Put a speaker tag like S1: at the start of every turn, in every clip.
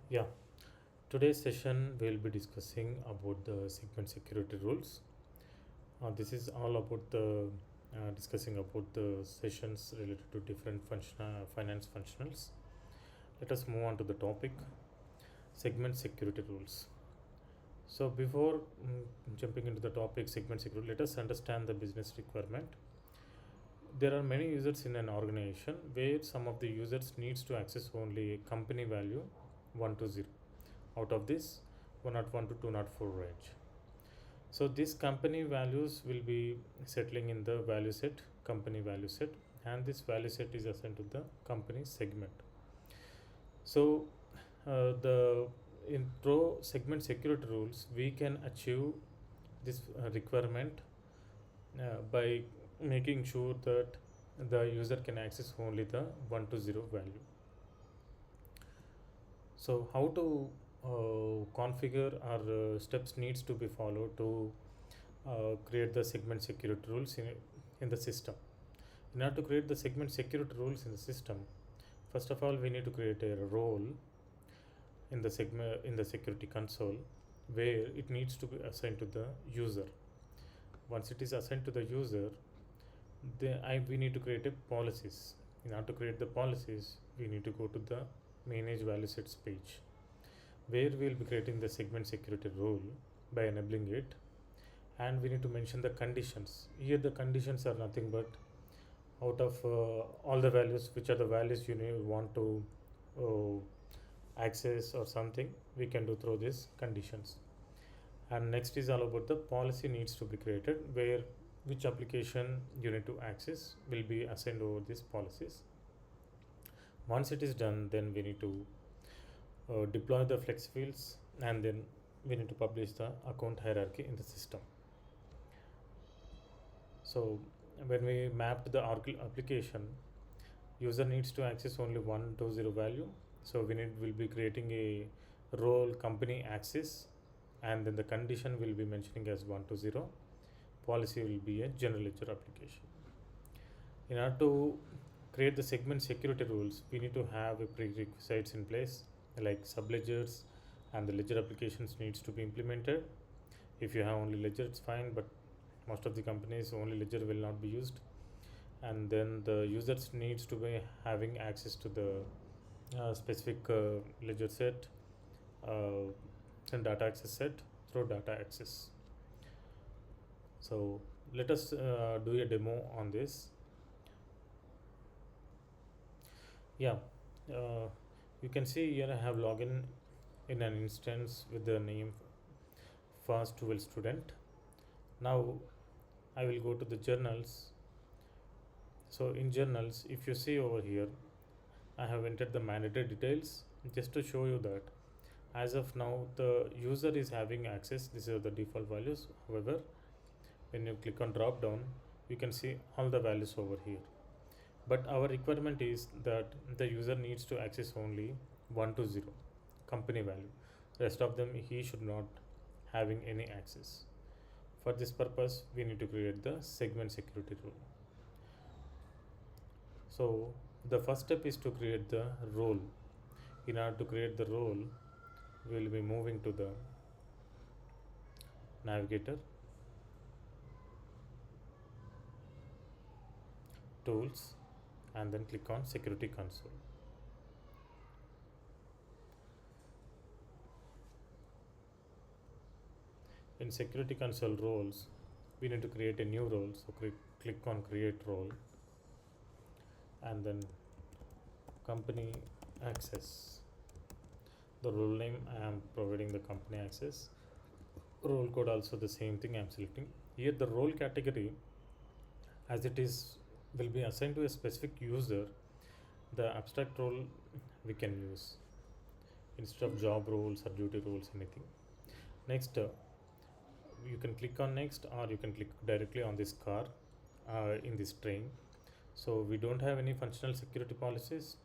S1: Yeah, today's session we'll be discussing about the segment security rules. This is all about the discussing about the sessions related to different finance functionals. Let us move on to the topic segment security rules. So before jumping into the topic segment security, let us understand the business requirement. There are many users in an organization where some of the users needs to access only company value 1 to 0. Out of this 101 to 204 range. So this company values will be settling in the value set, company value set, and this value set is assigned to the company segment. So the in pro segment security rules, we can achieve this requirement by making sure that the user can access only the 1 to 0 value. So how to configure or steps needs to be followed to create the segment security rules in the system. In order to create the segment security rules in the system, first of all we need to create a role in the segment in the security console where it needs to be assigned to the user. Once it is assigned to the user, we need to create a policies. In order to create the policies, we need to go to the manage value sets page where we will be creating the segment security rule by enabling it, and we need to mention the conditions. Here the conditions are nothing but out of all the values, which are the values want to access or something, we can do through these conditions. And next is all about the policy needs to be created where which application you need to access will be assigned over these policies. Once it is done, then we need to deploy the flex fields, and then we need to publish the account hierarchy in the system. So when we mapped the Oracle application, user needs to access only 1 to 0 value. So we'll be creating a role company access, and then the condition will be mentioning as 1 to 0. Policy will be a general ledger application. In order to create the segment security rules, we need to have a prerequisites in place like subledgers, and the ledger applications needs to be implemented. If you have only ledger, it's fine, but most of the companies only ledger will not be used. And then the users needs to be having access to the specific ledger set uh, and data access set through data access. So let us do a demo on this. Yeah, uh, you can see here I have login in an instance with the name fast 12 student. Now I will go to the journals. So in journals, if you see over here, I have entered the mandatory details just to show you that as of now the user is having access. These are the default values. However, when you click on drop down, you can see all the values over here. But our requirement is that the user needs to access only 1 to 0 company value. Rest of them he should not having any access. For this purpose, we need to create the segment security rule. So the first step is to create the role. In order to create the role, we will be moving to the navigator, tools, and then click on security console. In security console roles, we need to create a new role. So click on create role, and then company access. The role name I am providing the company access. Role code also the same thing I am selecting. Here the role category, as it is will be assigned to a specific user, the abstract role we can use instead of job roles or duty roles, anything. Next, you can click on next, or you can click directly on this car in this train. So we don't have any functional security policies.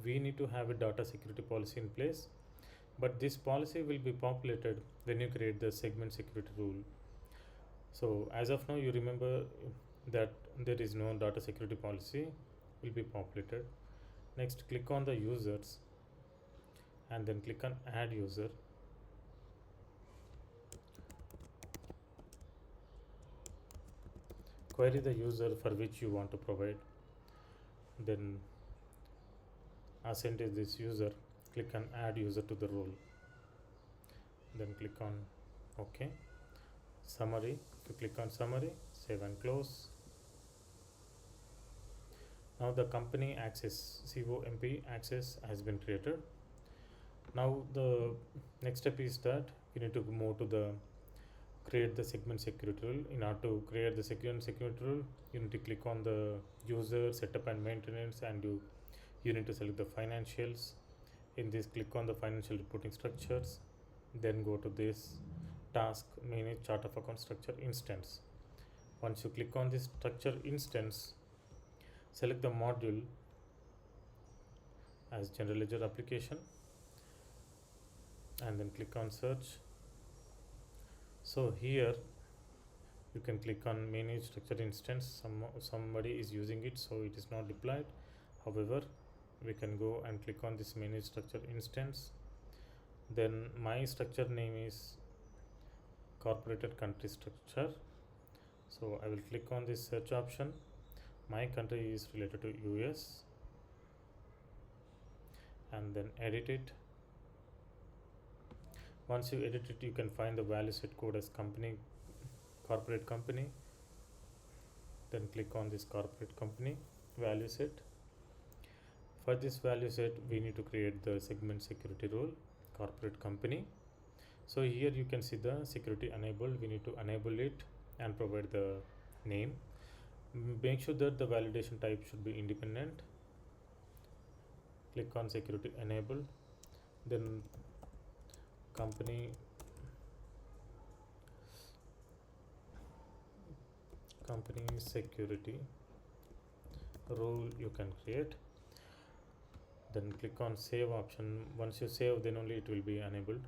S1: We need to have a data security policy in place, but this policy will be populated when you create the segment security rule. So as of now, you remember that there is no data security policy will be populated. Next, click on the users, and then click on add user. Query the user for which you want to provide, then assign to this user. Click on add user to the role, then click on OK. Summary, if you click on summary, save and close. Now the company access COMP access has been created. Now the next step is that you need to move to the create the segment security rule. In order to create the segment security rule, you need to click on the user setup and maintenance, and you need to select the financials. In this, click on the financial reporting structures, then go to this task manage chart of account structure instance. Once you click on this structure instance, select the module as general ledger application, and then click on search. So here you can click on manage structure instance. Somebody is using it, so it is not deployed. However, we can go and click on this manage structure instance. Then my structure name is corporated country structure, so I will click on this search option. My country is related to US, and then edit it. Once you edit it, you can find the value set code as company, corporate company. Then click on this corporate company value set. For this value set, we need to create the segment security role, corporate company. So here you can see the security enabled. We need to enable it and provide the name. Make sure that the validation type should be independent. Click on security enabled, then company security role you can create, then click on save option. Once you save, then only it will be enabled.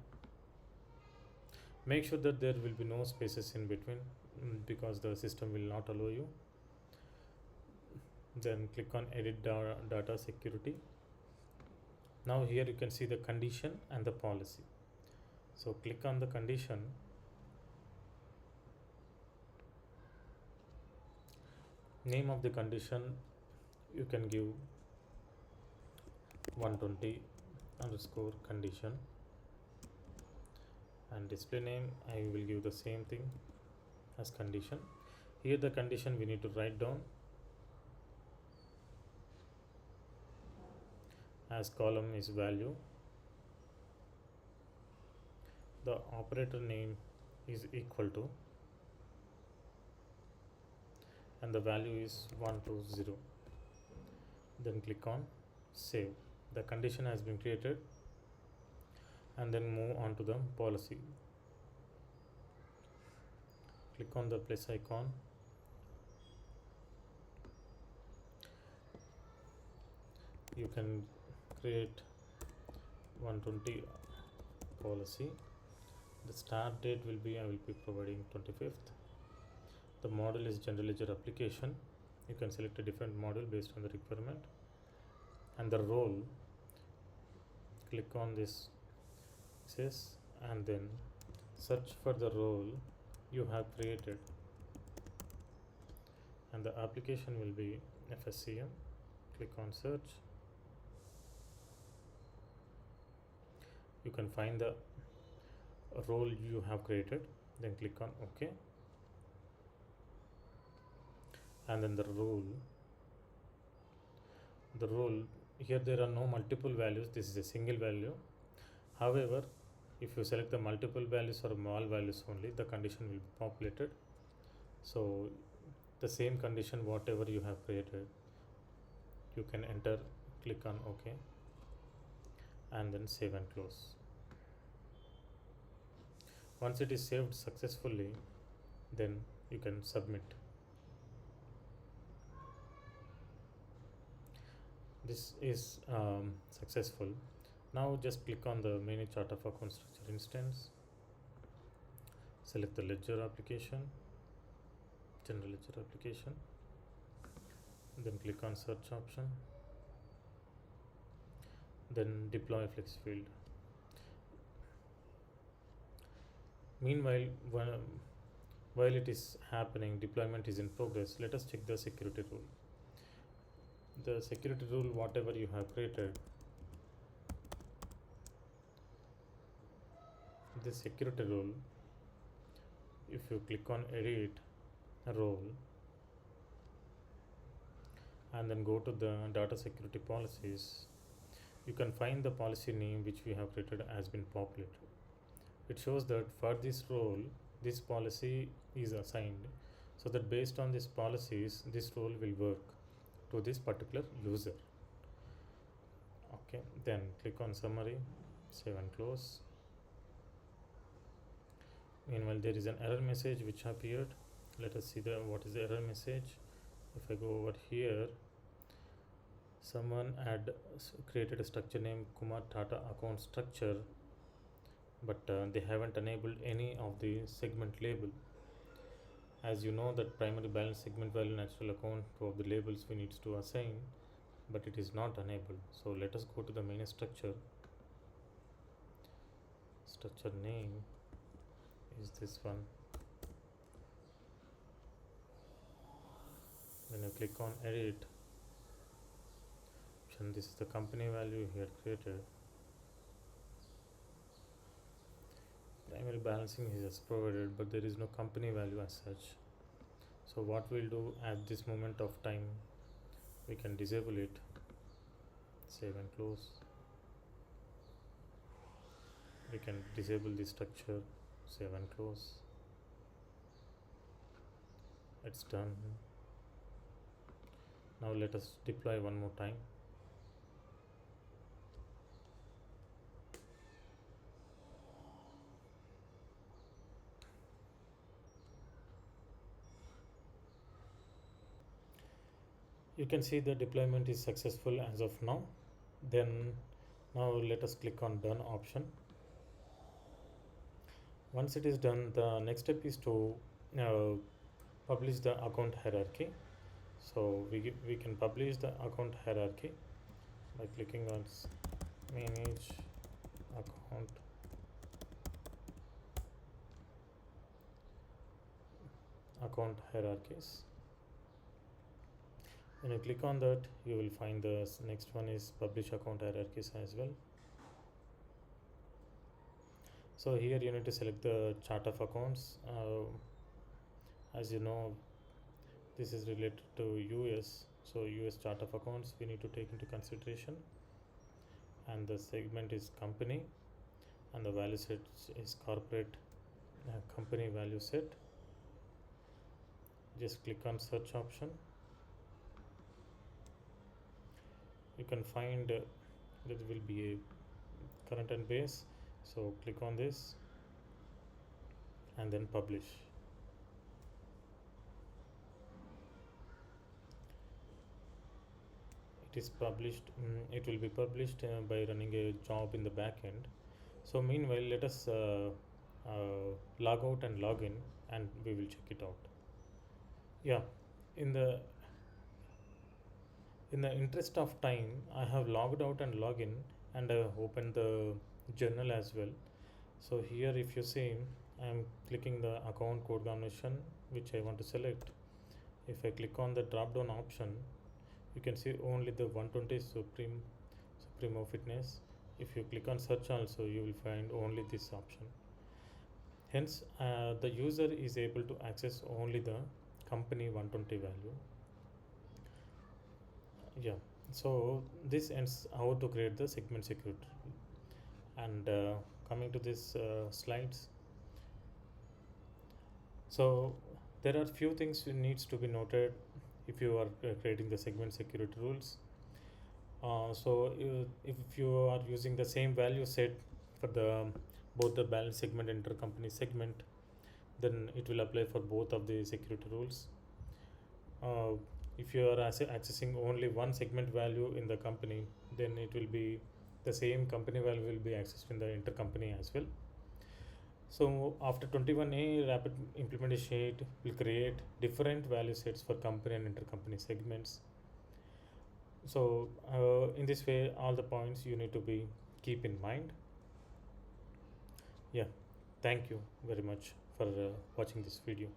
S1: Make sure that there will be no spaces in between, because the system will not allow you. Then click on edit data security. Now here you can see the condition and the policy. So click on the condition. Name of the condition you can give 120 underscore condition, and display name I will give the same thing as condition. Here the condition we need to write down as column is value. The operator name is equal to, and the value is 120. Then click on save. The condition has been created, and then move on to the policy. Click on the plus icon. You can create 120 policy. The start date will be, I will be providing 25th. The model is general ledger application. You can select a different model based on the requirement. And the role, click on this access, and then search for the role you have created, and the application will be FSCM. Click on search. You can find the role you have created, then click on OK. And then the role here, there are no multiple values. This is a single value. However, if you select the multiple values or small values only, the condition will be populated. So the same condition whatever you have created, you can enter. Click on OK, and then save and close. Once it is saved successfully, then you can submit. This is successful. Now just click on the manage chart of account structure instance. Select the ledger application, general ledger application. Then click on search option. Then deploy flex field. Meanwhile, while it is happening, deployment is in progress. Let us check the security rule. The security rule, whatever you have created, this security rule, if you click on edit role and then go to the data security policies, you can find the policy name which we have created has been populated. It shows that for this role, this policy is assigned, so that based on these policies, this role will work to this particular user. Okay, then click on summary, save and close. Meanwhile, there is an error message which appeared. Let us see what is the error message. If I go over here, someone had created a structure named Kumar Tata account structure, but they haven't enabled any of the segment label. As you know that primary balance, segment value, natural account, two of the labels we need to assign, but it is not enabled. So let us go to the main structure. Structure name is this one. When you click on edit, this is the company value here created. Primary balancing is as provided, but there is no company value as such. So what we'll do at this moment of time, we can disable it, save and close. We can disable the structure, save and close. It's done. Now let us deploy one more time. You can see the deployment is successful as of now. Then now let us click on done option. Once it is done, the next step is to publish the account hierarchy. So we can publish the account hierarchy by clicking on manage account hierarchies. When you click on that, you will find the next one is publish account hierarchies as well. So here you need to select the chart of accounts. As you know, this is related to US, so US chart of accounts we need to take into consideration, and the segment is company, and the value set is corporate company value set. Just click on search option. You can find there will be a current and base, so click on this and then publish. It is published. It will be published by running a job in the back end. So meanwhile, let us log out and log in, and we will check it out. Yeah, in the interest of time, I have logged out and logged in, and I have opened the journal as well. So here if you see, I am clicking the account code combination which I want to select. If I click on the drop down option, you can see only the 120 Supremo Fitness. If you click on search also, you will find only this option. Hence the user is able to access only the company 120 value. Yeah, so this ends how to create the segment security. And coming to this slides, so there are few things needs to be noted if you are creating the segment security rules. So if you are using the same value set for the both the balance segment and intercompany segment, then it will apply for both of the security rules. If you are accessing only one segment value in the company, then it will be the same company value will be accessed in the intercompany as well. So after 21A, rapid implementation will create different value sets for company and intercompany segments. So in this way, all the points you need to be keep in mind. Yeah, Thank you very much for watching this video.